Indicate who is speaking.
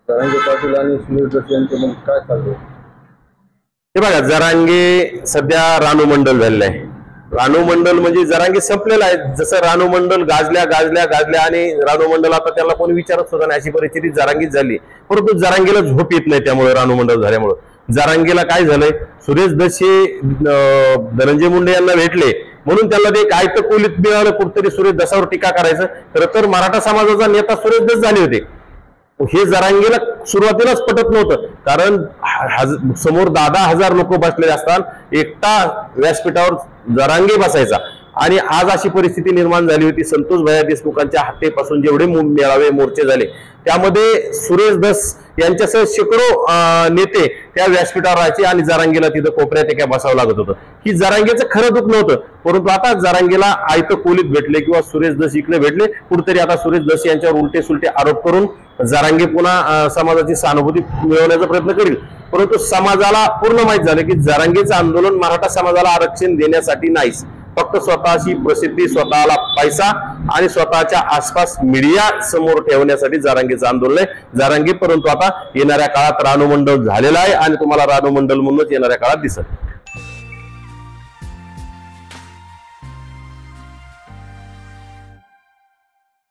Speaker 1: जरांगे पाटील आणि सुनील दस यांच्यामध्ये काय चाललंय?
Speaker 2: हे बघा, जरांगे सध्या रानू मंडल झालेलं आहे. रानू मंडल म्हणजे जरांगे संपलेला आहे. जसं रानू मंडल गाजल्या आणि रानू मंडल आता त्याला कोणी विचारत सुद्धा नाही अशी परिस्थिती जरांगीच झाली. परंतु जरांगेला झोप येत नाही त्यामुळे, रानू मंडल झाल्यामुळे जरांगेला काय झालंय, सुरेश दसे धनंजय मुंडे यांना भेटले म्हणून त्याला ते काय तर कोलीत मिळालं, कुठतरी सुरेश दसावर टीका करायचं. खरं तर मराठा समाजाचा नेता सुरेश दस झाले होते. हे जरांगेला सुरुवातीलाच पटत नव्हतं, कारण समोर 10,000 लोक बसलेले असतात, एकटा व्यासपीठावर जरांगे बसायचा. आणि आज अशी परिस्थिती निर्माण झाली होती. संतोष भैया देशमुखांच्या हत्येपासून जेवढे मेळावे मोर्चे झाले त्यामध्ये सुरेश दस यांच्यासह शेकडो नेते त्या व्यासपीठावर राहायचे आणि जरांगेला तिथं कोपऱ्यात एका बसावं लागत होतं. ही जरांगेचं खरं दुःख नव्हतं, परंतु आता जरांगेला आयतं कोलीत भेटले किंवा सुरेश दस इकडे भेटले, कुठेतरी आता सुरेश दस यांच्यावर उलटे सुलटे आरोप करून जरांगे पुन्हा समाजाची सहानुभूती मिळवण्याचा प्रयत्न करील. परंतु समाजाला पूर्ण माहित झालं की जरांगेचं आंदोलन मराठा समाजाला आरक्षण देण्यासाठी नाहीच, फक्त स्वतःची प्रसिद्धी, स्वतःला पैसा आणि स्वतःच्या आसपास मीडिया समोर ठेवण्यासाठी जरांगेचं आंदोलन आहे. जरांगे परंतु आता येणाऱ्या काळात रानू मंडळ झालेला आहे आणि तुम्हाला रानू मंडळ म्हणूनच येणाऱ्या काळात दिसत.